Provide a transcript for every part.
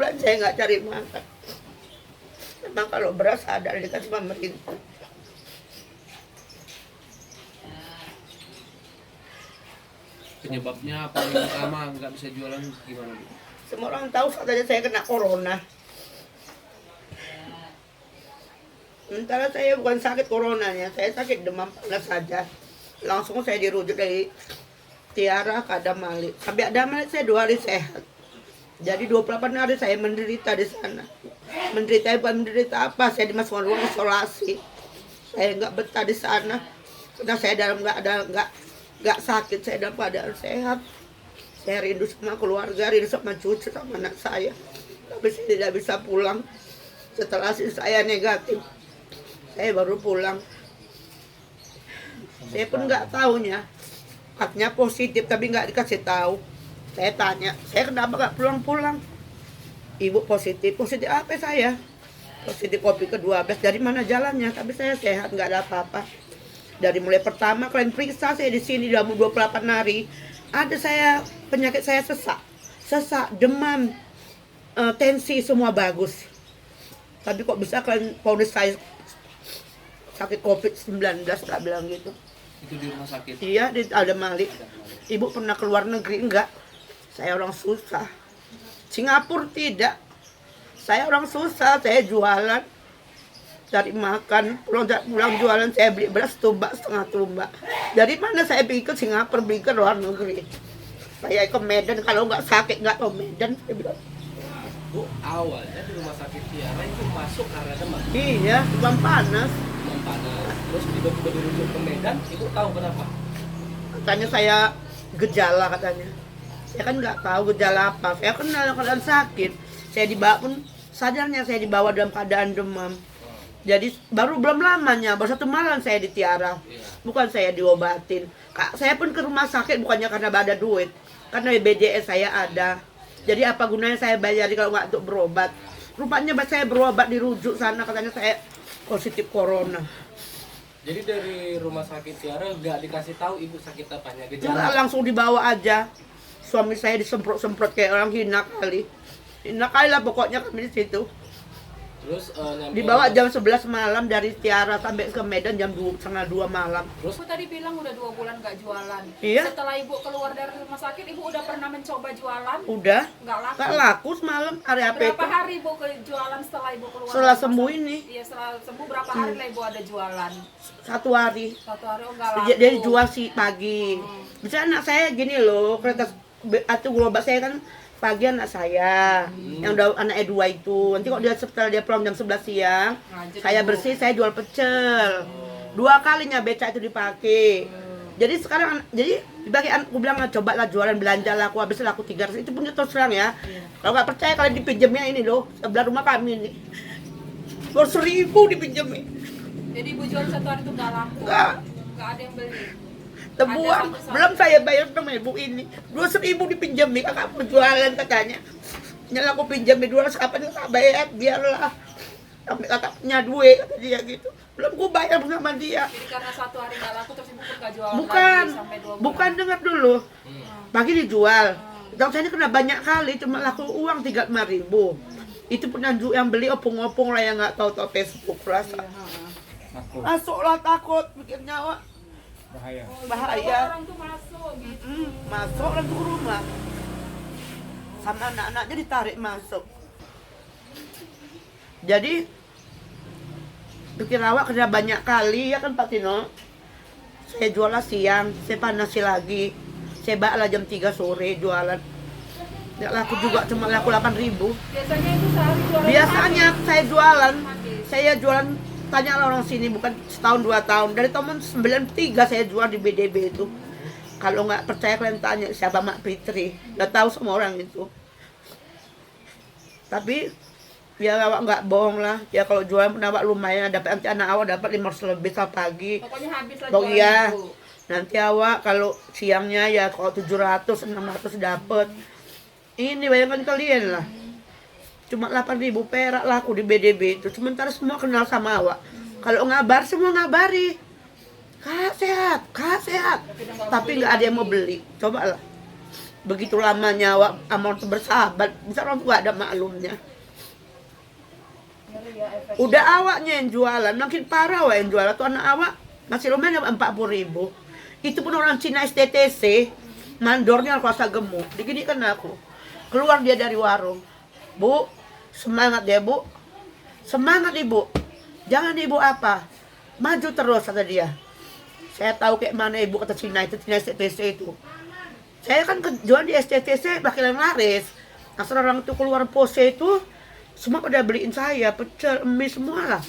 bulan saya nggak cari makan. Memang kalau beras ada dikasih pemerintah. Penyebabnya paling utama nggak bisa jualan gimana, Bu? Semua orang tahu katanya saya kena corona. Sementara saya bukan sakit coronanya, saya sakit demam panas saja. Langsung saya dirujuk dari Tiara ke Adamali. Sampai Adamali saya 2 hari sehat. Jadi 28 hari saya menderita di sana. Menderita bukan menderita apa, saya dimasukkan ruang isolasi. Saya nggak betah di sana. Karena saya dalam nggak sakit, saya dalam keadaan sehat. Saya rindu sama keluarga, rindu sama cucu, sama anak saya. Tapi saya tidak bisa pulang. Setelah hasil saya negatif, saya baru pulang. Saya pun nggak tahunya. Katanya positif, tapi nggak dikasih tahu. Saya tanya, saya kenapa nggak pulang-pulang? Ibu positif. Positif apa saya? Positif COVID ke-12. Dari mana jalannya? Tapi saya sehat, nggak ada apa-apa. Dari mulai pertama kalian periksa saya di sini dalam 28 hari, ada saya penyakit saya sesak, demam, tensi semua bagus. Tapi kok bisa kalian vonis saya sakit COVID-19, tak bilang gitu. Itu di rumah sakit? Iya, di Adamali. Ibu pernah keluar negeri? Enggak. Saya orang susah. Singapura tidak. Saya orang susah, saya jualan, cari makan, pulang jualan, saya beli beras tumbak, setengah tumbak. Dari mana saya pergi ke Singapura, pergi ke luar negeri? Saya ke Medan, kalau nggak sakit nggak tahu Medan. Saya bilang. Bu, awalnya di rumah sakit Tiara itu masuk karena demam. Iya, demam panas. Demam panas. Terus tiba-tiba dirujuk ke Medan, Ibu tahu kenapa? Katanya saya gejala katanya. Saya kan nggak tahu gejala apa. Saya kan dalam keadaan sakit. Saya dibawa pun sadarnya saya dibawa dalam keadaan demam. Jadi belum lamanya, baru 1 malam saya di Tiara. Bukan saya diobatin. Saya pun ke rumah sakit bukannya karena ada duit. Karena BPJS saya ada. Jadi apa gunanya saya bayar kalau nggak untuk berobat? Rupanya saya berobat dirujuk sana, katanya saya positif corona. Jadi dari rumah sakit Tiara nggak dikasih tahu Ibu sakit apanya, Enggak, gejala? langsung dibawa aja. Suami saya disemprot-semprot kayak orang hina kali. Hina kali lah pokoknya kami di situ. Terus Dibawa jam 11 malam dari Tiara sampai ke Medan jam 1:30 malam. Terus Ibu tadi bilang udah 2 bulan nggak jualan. Iya. Setelah Ibu keluar dari rumah sakit, Ibu udah pernah mencoba jualan? Udah, Nggak laku. nggak laku semalam hari apa Berapa itu? hari Ibu ke jualan setelah Ibu keluar? Setelah dari rumah sembuh sakit? ini. Iya, setelah sembuh berapa hari lah Ibu ada jualan? 1 hari. 1 hari, oh nggak laku. Dia dijual si pagi. Bisa anak saya gini loh, kereta atau gerobak saya kan pagi anak saya yang udah anaknya 2 itu. Nanti kok dia setelah dia pulang jam 11 siang, Ngajet saya Ibu. bersih, saya jual pecel. 2 kalinya beca itu dipakai. Jadi sekarang jadi dipakai, aku bilang coba lah jualan, belanja lah, aku habis laku 300. Itu punya terus terang ya. Kalau nggak percaya kalian dipinjemnya ini loh, sebelah rumah kami ini. 1.000 dipinjemin. Jadi Ibu jual 1 hari itu nggak laku? Nggak. Nggak ada yang beli? Terbuang, Ada satu-satu. belum saya bayar sama ibu ini. 2.000 dipinjemin, kakak berjualan katanya. Nyala aku pinjemin 200, kapan kakak bayar, biarlah. Sampai kakak punya duit, kata dia gitu. Belum aku bayar sama dia. Jadi karena 1 hari nggak laku terus Ibu pun nggak jualan Bukan, lagi sampai 2 bulan? bukan, dengar dulu. Pagi dijual. Dan saya ini kena banyak kali, cuma laku uang 35.000. Itu pun yang beli opung-opung lah yang nggak tahu Facebook rasa. Masuklah takut, bikin nyawa. Bahaya. Orang tuh masuk gitu. Masuk langsung ke rumah. Sama anak-anaknya ditarik masuk. Jadi bikin awak kena banyak kali ya kan Pak Tino. Saya jualan siang, saya panasi lagi. Saya bakal jam 3 sore jualan. Nggak laku juga, cuma laku 8.000. Biasanya itu sehari jualan Biasanya saya jualan, habis. saya jualan, tanya orang sini, bukan setahun 2 tahun. Dari tahun 93 saya jual di BDB itu. Kalau nggak percaya kalian tanya siapa Mak Fitri. Nggak tahu semua orang itu. Tapi ya awak nggak bohong lah. Ya kalau jualan pun awak lumayan, dapat nanti anak awak dapat 500 lebih setiap pagi. Pokoknya habis lah Oh jualan iya. Ibu. Nanti awak kalau siangnya ya kalau 700, 600 dapat. Ini bayangkan kalian lah. Cuma 8.000 perak laku di BDB itu. Sementara semua kenal sama awak. Kalau ngabar semua ngabari. Kak sehat, kak sehat. Tapi nggak ada yang mau beli. Coba lah. begitu lamanya awak sama orang tua bersahabat, bisa orang tua ada maklumnya. Ngeri ya efek. Udah awaknya yang jualan, makin parah awak yang jualan. Tuh anak awak masih lumayan 40.000. Itu pun orang Cina STTC, mandornya kuasa gemuk. Diginikan aku. Keluar dia dari warung. Bu, semangat ya bu. Semangat ibu. Jangan ibu apa. Maju terus kata dia. Saya tahu kayak mana ibu kata Cina itu, Cina STTC itu. Saya kan jual di STTC bakalan laris. Asal orang itu keluar pose itu, semua pada beliin saya, pecel, mie semua lah.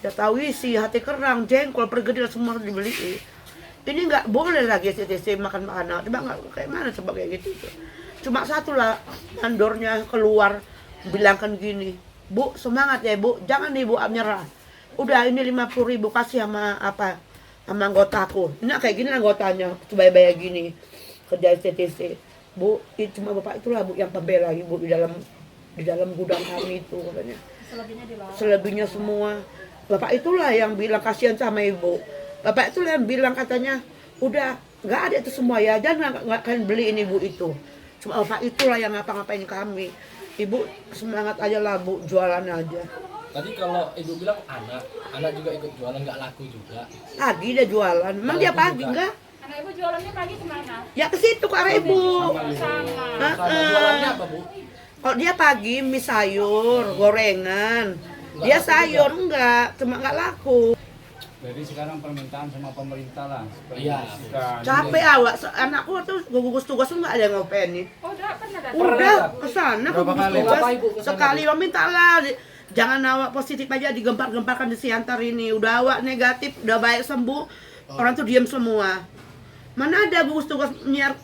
Udah tahu isi, hati kerang, jengkol, pergedil semua dibeliin. Ini nggak boleh lagi STTC makan makanan. Coba nggak kayak mana coba kayak gitu. Cuma satu lah, mandornya keluar bilangkan gini, Bu semangat ya bu, jangan ibu nyerah. Udah ini 50.000 kasih sama sama anggotaku. Ini kayak gini anggotanya, bayar gini kerja STTC. Bu, cuma bapak itulah bu yang pembela ibu di dalam gudang kami itu katanya. Selebihnya dilarang. Selebihnya semua bapak itulah yang bilang kasihan sama ibu. Bapak itulah yang bilang katanya udah nggak ada itu semua ya, jangan nggak akan beliin ibu itu. Cuma bapak itulah yang ngapa-ngapain kami. Ibu semangat aja lah bu, jualan aja. Tadi kalau ibu bilang anak juga ikut jualan nggak laku juga. Pagi dia jualan, memang dia pagi juga. enggak? Anak ibu jualannya pagi kemana? Ya ke situ ke arah ibu. Sama. Sama jualannya apa bu? Kalau dia pagi mie sayur, gorengan. Dia sayur enggak, cuma enggak laku. Jadi sekarang permintaan sama pemerintah lah. Supaya Iya. bisa- Capek awak, anakku tuh gugus tugas enggak ada yang ngopenin. Oh, udah pernah datang. Udah kesana Berapa gugus kali? tugas. Berapa ibu kesana, Sekali lo minta lah. Jangan awak positif aja digempar-gemparkan di Siantar ini. Udah awak negatif, udah baik sembuh, orang tuh diam semua. Mana ada gugus tugas nyiar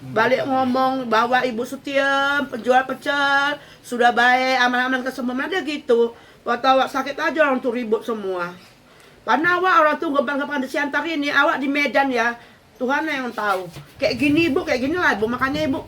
balik ngomong bahwa ibu Sutiem penjual pecel sudah baik aman-aman ke semua, mana ada gitu. Waktu awak sakit aja orang tuh ribut semua. Karena awak orang tuh gempar-gemparkan di Siantar ini, awak di Medan ya. Tuhan yang tahu. Kayak gini ibu, kayak gini lah ibu, makanya ibu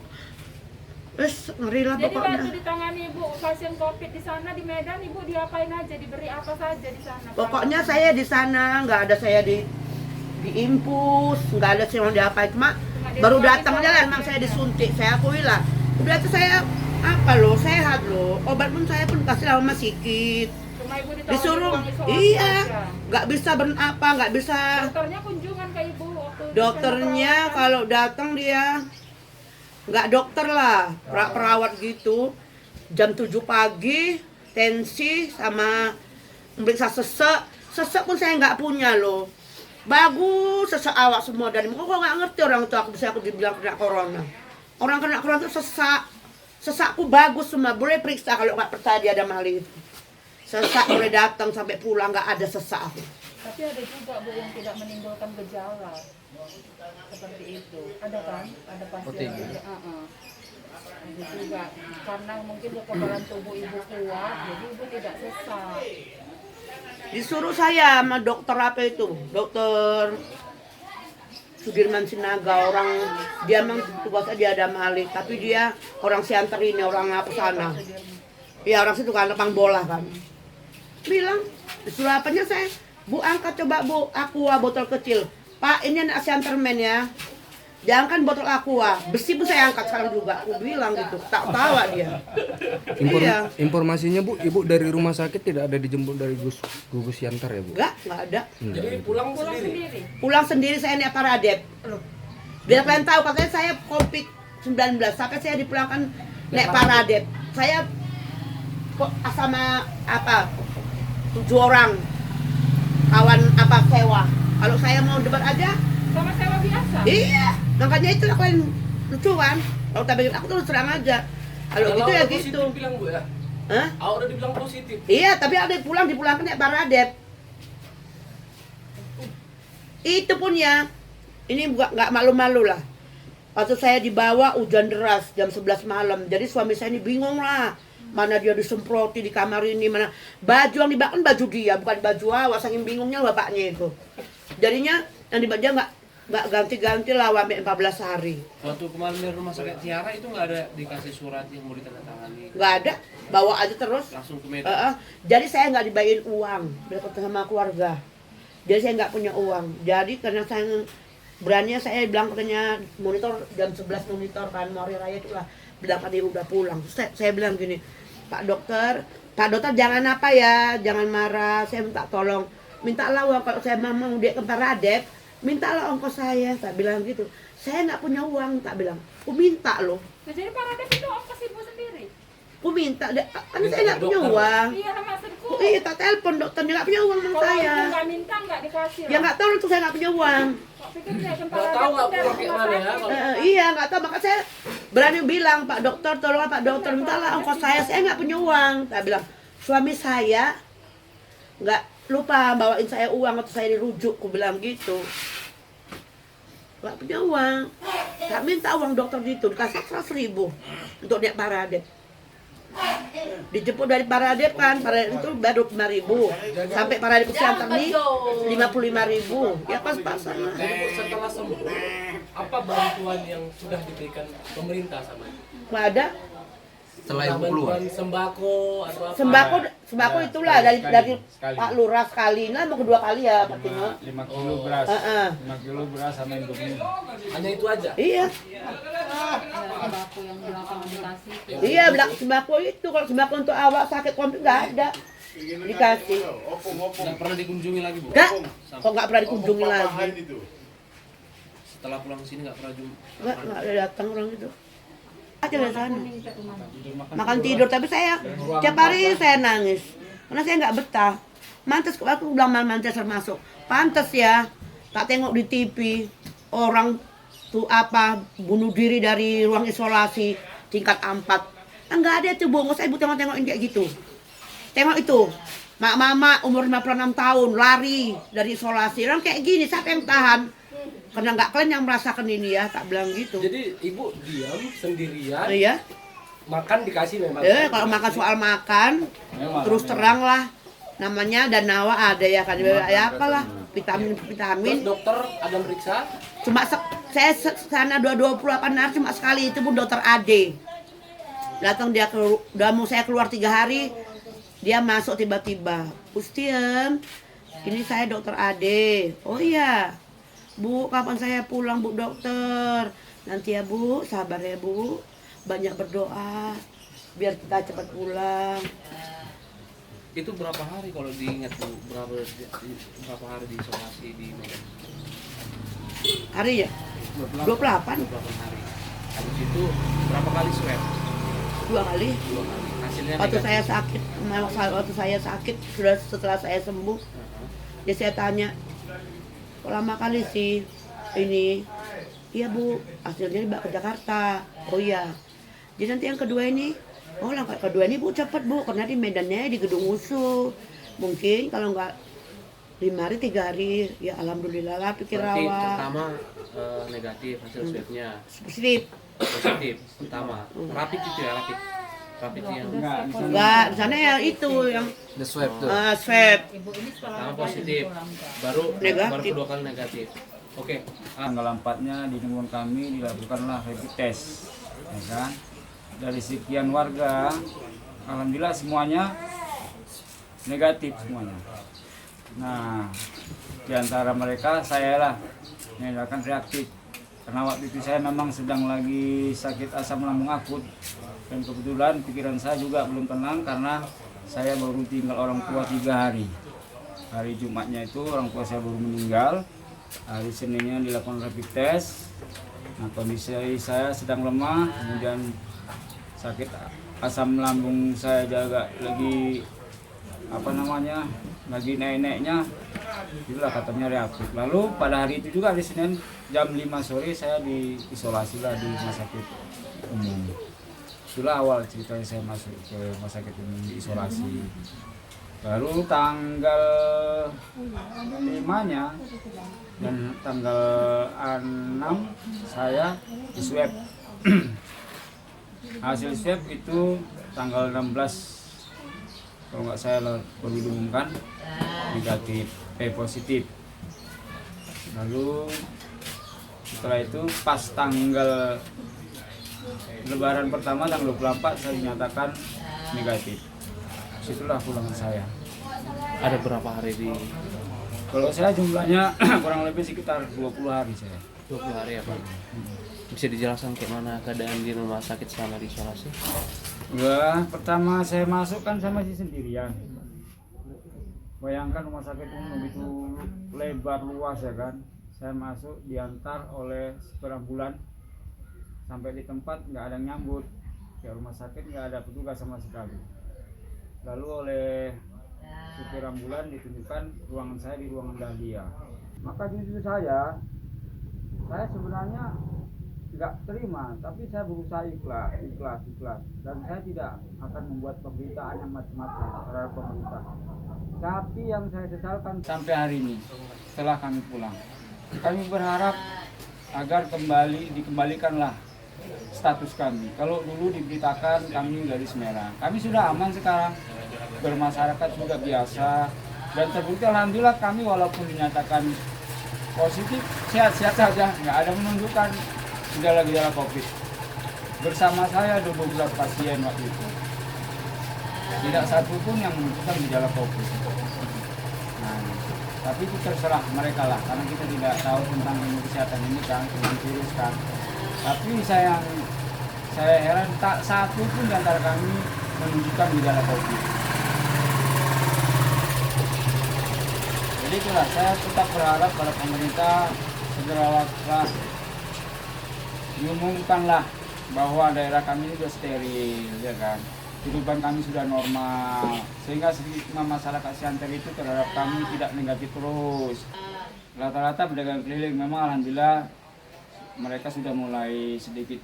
wes ngeri lah Jadi pokoknya. waktu ditangani ibu pasien COVID di sana di Medan, ibu diapain aja, diberi apa saja di sana? Pokoknya saya di sana nggak ada saya diimpus, nggak ada saya mau diapain, cuma baru datang aja lah emang saya disuntik, saya akui lah. Udah itu saya apa loh, sehat loh, obat pun saya pun kasih lama sikit. Cuma ibu ditawari Disuruh, ruang isolasi iya, aja. nggak bisa nggak bisa. Dokternya kunjungan ke ibu waktu Dokternya perawatan. kalau datang dia nggak dokter lah, perawat gitu. Jam 7 pagi, tensi sama meriksa sesek pun saya nggak punya loh. Bagus sesek awak semua dari kok nggak ngerti orang tua aku dibilang kena corona. Orang kena corona itu sesakku bagus semua, boleh periksa kalau nggak percaya dia ada mali itu. Sesak boleh datang sampai pulang nggak ada sesak aku. Tapi ada juga bu yang tidak menimbulkan gejala seperti itu. Ada kan? Ada pasien juga. Ada juga. Karena mungkin kekebalan tubuh ibu kuat, jadi ibu tidak sesak. Disuruh saya sama dokter apa itu, dokter Sudirman Sinaga, orang dia memang tugasnya dia ada malik, tapi dia orang Siantar ini, orang apa sana. Ya orang situ kan lapang bola kan. Bilang disuruh apanya saya, Bu angkat coba Bu, aqua botol kecil. Pak ini anak Siantarmen ya. Jangan botol aqua, besi pun saya angkat sekarang juga. Aku bilang gitu, tak tawa dia. Iya. Informasinya Bu, Ibu dari rumah sakit tidak ada dijemput dari gugus Siantar ya Bu? Enggak ada. Jadi pulang Pulang sendiri. sendiri. Pulang sendiri saya naik Paradep. Biar kalian tahu katanya saya COVID-19 sampai saya dipulangkan naik Paradep. Saya kok sama 7 orang kawan sewa. Kalau saya mau debat aja, Sama sewa biasa. iya. Makanya itu kalian lucu kan. Kalau tak bikin aku terus terang aja. Kalau gitu ya positif gitu. bilang bu ya. Hah? Awak udah dibilang positif. Iya, tapi ada yang dipulangkan naik Paradep. Itu pun ya, ini nggak malu-malu lah. Waktu saya dibawa hujan deras jam 11 malam, jadi suami saya ini bingung lah. Mana dia disemproti di kamar ini, mana baju yang dibawa kan baju dia, bukan baju awak. Saking bingungnya bapaknya itu. Jadinya yang dibaca nggak ganti-ganti lah sampai 14 hari. Waktu kemarin dari rumah sakit Tiara itu nggak ada dikasih surat yang mau ditandatangani, Nggak ada, bawa aja terus. langsung ke Medan. Jadi saya nggak dibagiin uang, berkata sama keluarga. Jadi saya nggak punya uang. Jadi karena saya Beraninya saya bilang katanya monitor jam 11 monitor kan mau hari raya itulah, bilang kan ibu udah pulang. Terus saya bilang gini, Pak dokter jangan apa ya, jangan marah, saya minta tolong, mintalah uang kalau saya mau dia ke Paradep, mintalah ongkos saya, tak bilang gitu. Saya nggak punya uang, tak bilang, aku minta loh. Nah, jadi Paradep itu ongkos ibu sendiri? Aku minta, kan saya nggak punya uang. Iya maksudku. Iya, tak telepon dokternya nggak punya uang sama Kalau saya. ibu nggak minta nggak dikasih. Ya nggak tahu tuh saya nggak punya uang. Kok pikir dia akan Nggak tahu nggak pulang kayak mana ya. Iya nggak tahu, maka saya berani bilang, Pak dokter tolong Pak dokter mintalah ongkos saya nggak punya uang. Saya bilang suami saya nggak lupa bawain saya uang waktu saya dirujuk, aku bilang gitu. Nggak punya uang, nggak minta uang dokter gitu, dikasih 100.000 untuk naik Paradep. Dijemput dari Paradep kan, Paradep itu baru 5.000, sampai Paradep Siantar nih 55.000, ya pas-pasan lah. Jadi Bu, setelah sembuh, apa bantuan yang sudah diberikan pemerintah sama ibu? Nggak ada. Setelah ibu keluar. Bantuan sembako atau apa? Sembako itulah dari Pak Lurah sekali, nggak mau kedua kali ya Pak Tino. 5 kilo beras. 5 kilo beras sama Indomie. Hanya itu aja. Iya, sembako yang belakang dikasih. iya bilang sembako itu, kalau sembako untuk awak sakit komplit nggak ada dikasih. Nggak pernah dikunjungi lagi Bu? Nggak, kok nggak pernah dikunjungi lagi. Setelah pulang sini nggak pernah jumpa? Nggak ada datang orang itu. Aja dari sana. Makan tidur, tapi saya tiap hari saya nangis karena saya nggak betah. Mantes, aku bilang mantes termasuk pantes ya, tak tengok di TV orang tuh apa bunuh diri dari ruang isolasi tingkat 4. Enggak ada tuh Bu, nggak usah ibu tengok-tengokin kayak gitu. Tengok itu mama umur 56 tahun lari dari isolasi, orang kayak gini siapa yang tahan? Karena nggak kalian yang merasakan ini ya, tak bilang gitu. Jadi ibu diam sendirian, Iya. makan dikasih memang. Kalau makan soal makan, terus terang lah. Namanya dan nawa ada ya kan, ya apalah vitamin. Terus dokter ada meriksa, Cuma saya sana 28 hari cuma sekali, itu pun dokter Ade. Datang dia udah mau saya keluar 3 hari, dia masuk tiba-tiba. Pustien, ini saya dokter Ade. Oh iya. Bu, kapan saya pulang Bu dokter? Nanti ya Bu, sabar ya Bu. Banyak berdoa biar kita cepat pulang. Itu berapa hari kalau diingat Bu? Berapa hari di isolasi di Medan? Hari ya? 28. 28 hari. Habis itu berapa kali swab? 2 kali. 2 kali. Hasilnya Waktu negatif. saya sakit, sudah setelah saya sembuh, ya saya tanya, kok lama kali sih ini? Iya Bu, hasilnya dibawa ke Jakarta. Oh iya. Jadi nanti yang kedua ini, oh langkah kedua ini Bu cepet Bu, karena di Medannya di Gedung Usu. Mungkin kalau nggak 5 hari 3 hari, ya alhamdulillah lah pikir Berarti awak. pertama negatif hasil swabnya Positif. positif pertama. Rapid itu ya rapid. Rapid yang Enggak, di sana ya itu yang The swab tuh. swab. Ibu ini sekolah pertama positif, baru Negatif. kedua kali negatif. Oke. Tanggal 4-nya di lingkungan kami dilakukanlah rapid test, ya kan? Dari sekian warga, alhamdulillah semuanya negatif semuanya. Nah, di antara mereka saya lah yang akan reaktif. Karena waktu itu saya memang sedang lagi sakit asam lambung akut dan kebetulan pikiran saya juga belum tenang karena saya baru tinggal orang tua 3 hari. Hari Jumatnya itu orang tua saya baru meninggal. Hari Seninnya dilakukan rapid test. Nah, kondisi saya sedang lemah, kemudian sakit asam lambung saya juga lagi lagi naik-naiknya, itulah katanya reaktif. Lalu pada hari itu juga hari Senin jam 5 sore saya diisolasi lah di rumah sakit umum. Itulah awal ceritanya saya masuk ke rumah sakit umum diisolasi. Baru tanggal 5-nya dan tanggal 6 saya di swab. Hasil swab itu tanggal 16 kalau nggak saya baru diumumkan negatif, positif. Lalu setelah itu pas tanggal Lebaran pertama tanggal 24 saya dinyatakan negatif. Situlah pulangan saya. Ada berapa hari di Kalau saya jumlahnya kurang lebih sekitar 20 hari saya. 20 hari ya Pak. Bisa dijelaskan kayak mana keadaan di rumah sakit selama diisolasi? Ya, pertama saya masuk kan saya masih sendirian. Bayangkan rumah sakit ini begitu lebar luas ya kan. Saya masuk diantar oleh supir ambulan sampai di tempat nggak ada yang nyambut. Ya rumah sakit nggak ada petugas sama sekali. Lalu oleh supir ambulan ditunjukkan ruangan saya di ruangan Dahlia. Maka jujur saya sebenarnya nggak terima, tapi saya berusaha ikhlas, dan saya tidak akan membuat pemberitaan yang macam-macam terhadap pemerintah. Tapi yang saya sesalkan sampai hari ini, setelah kami pulang, kami berharap agar dikembalikanlah status kami. Kalau dulu diberitakan kami garis merah, kami sudah aman sekarang, bermasyarakat sudah biasa, dan terbukti alhamdulillah kami walaupun dinyatakan positif, sehat-sehat saja, nggak ada menunjukkan gejala-gejala COVID. Bersama saya 12 pasien waktu itu. Tidak satu pun yang menunjukkan gejala COVID. Nah, tapi itu terserah mereka lah, karena kita tidak tahu tentang ilmu kesehatan ini kan, tentang virus kan. Tapi saya heran tak satu pun di antara kami menunjukkan gejala COVID. Jadi itulah, saya tetap berharap pada pemerintah segera diumumkanlah bahwa daerah kami ini sudah steril, ya kan. Kehidupan kami sudah normal, sehingga stigma masyarakat Siantar itu terhadap kami tidak negatif terus. Rata-rata pedagang keliling memang alhamdulillah mereka sudah mulai sedikit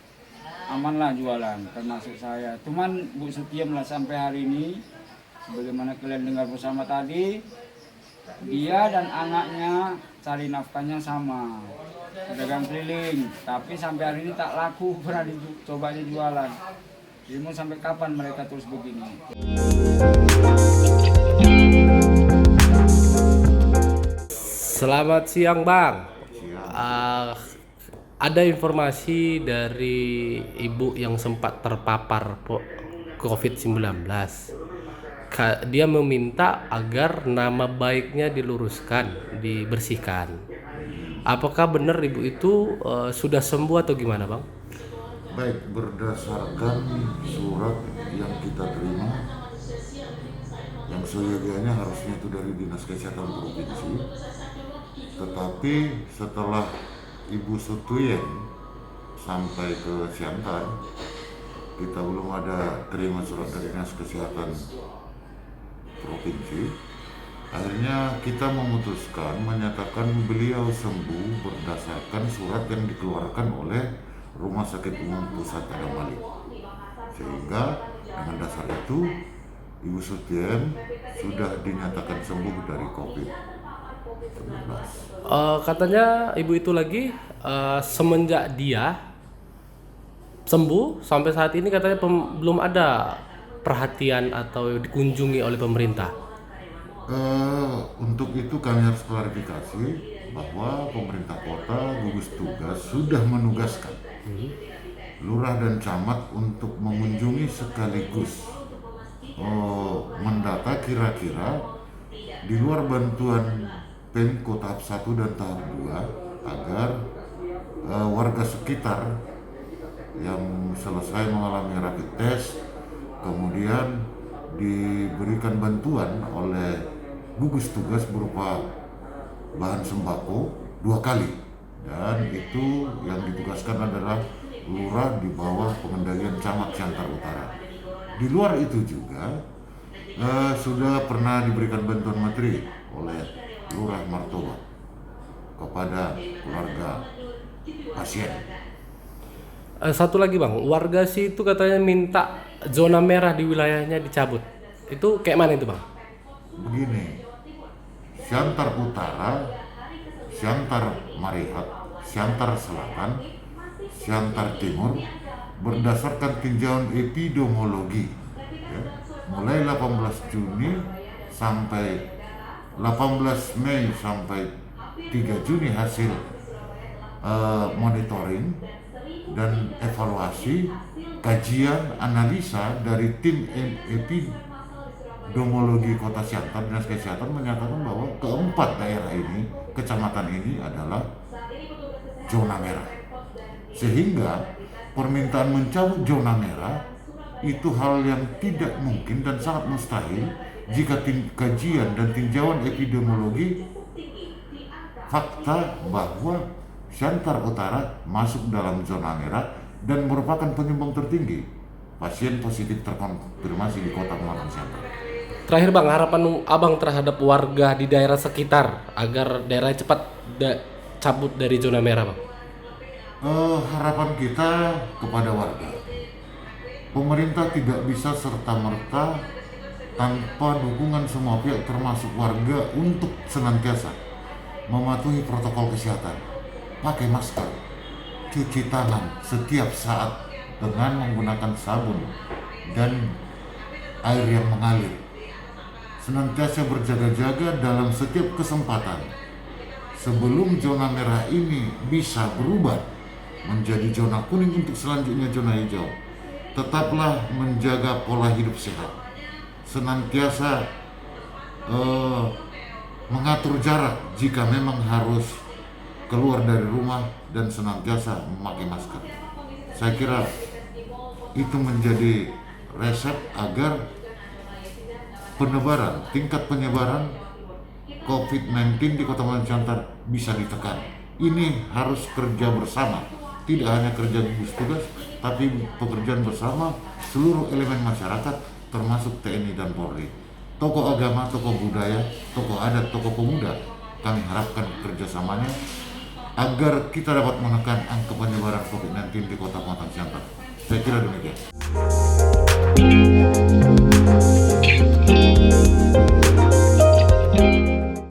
aman lah jualan, termasuk saya. Cuman Bu Sutiem lah sampai hari ini, sebagaimana kalian dengar bersama tadi, dia dan anaknya cari nafkahnya sama, pedagang keliling, tapi sampai hari ini tak laku pernah dicobanya jualan. Jadi mau sampai kapan mereka terus begini? Selamat siang Bang. Ada informasi dari ibu yang sempat terpapar COVID-19. Dia meminta agar nama baiknya diluruskan, dibersihkan. Apakah benar ibu itu sudah sembuh atau gimana Bang? Baik, berdasarkan surat yang kita terima, yang seyogianya harusnya itu dari Dinas Kesehatan Provinsi, tetapi setelah Ibu Sutien sampai ke Siantar, kita belum ada terima surat dari Dinas Kesehatan Provinsi. Akhirnya kita memutuskan menyatakan beliau sembuh berdasarkan surat yang dikeluarkan oleh Rumah Sakit Umum Pusat Adam Malik. Sehingga dengan dasar itu Ibu Sutien sudah dinyatakan sembuh dari COVID-19. Katanya ibu itu lagi semenjak dia sembuh sampai saat ini katanya belum ada perhatian atau dikunjungi oleh pemerintah. Untuk itu kami harus klarifikasi bahwa pemerintah kota gugus tugas sudah menugaskan lurah dan camat untuk mengunjungi sekaligus mendata kira-kira di luar bantuan Pemko tahap 1 dan tahap 2 agar warga sekitar yang selesai mengalami rapid test kemudian diberikan bantuan oleh gugus tugas berupa bahan sembako 2 kali, dan itu yang ditugaskan adalah lurah di bawah pengendalian camat Siantar Utara. Di luar itu juga sudah pernah diberikan bantuan materi oleh lurah Martoba kepada keluarga pasien. Satu lagi Bang, warga sih itu katanya minta zona merah di wilayahnya dicabut. Itu kayak mana itu Bang? Begini, Siantar Utara, Siantar Marihat, Siantar Selatan, Siantar Timur berdasarkan tinjauan epidemiologi ya, mulai 18 Juni sampai 18 Mei sampai 3 Juni hasil monitoring dan evaluasi kajian analisa dari tim Epidemiologi Kota Siantar, Dinas Kesehatan menyatakan bahwa keempat daerah ini, kecamatan ini adalah zona merah. Sehingga permintaan mencabut zona merah itu hal yang tidak mungkin dan sangat mustahil jika kajian dan tinjauan epidemiologi fakta bahwa Siantar Utara masuk dalam zona merah dan merupakan penyumbang tertinggi pasien positif terkonfirmasi di Kota Pematang Siantar. Terakhir Bang, harapan Abang terhadap warga di daerah sekitar agar daerah cepat cabut dari zona merah Bang. Harapan kita kepada warga, pemerintah tidak bisa serta-merta tanpa dukungan semua pihak termasuk warga untuk senantiasa mematuhi protokol kesehatan, pakai masker, cuci tangan setiap saat dengan menggunakan sabun dan air yang mengalir, senantiasa berjaga-jaga dalam setiap kesempatan sebelum zona merah ini bisa berubah menjadi zona kuning untuk selanjutnya zona hijau. Tetaplah menjaga pola hidup sehat, senantiasa mengatur jarak jika memang harus keluar dari rumah dan senantiasa memakai masker. Saya kira itu menjadi resep agar tingkat penyebaran COVID-19 di Kota Pematang Siantar bisa ditekan. Ini harus kerja bersama, tidak hanya kerja gugus tugas, tapi pekerjaan bersama seluruh elemen masyarakat termasuk TNI dan Polri. Tokoh agama, tokoh budaya, tokoh adat, tokoh pemuda, kami harapkan kerjasamanya agar kita dapat menekan angka penyebaran COVID-19 di Kota Pematang Siantar. Saya kira demikian.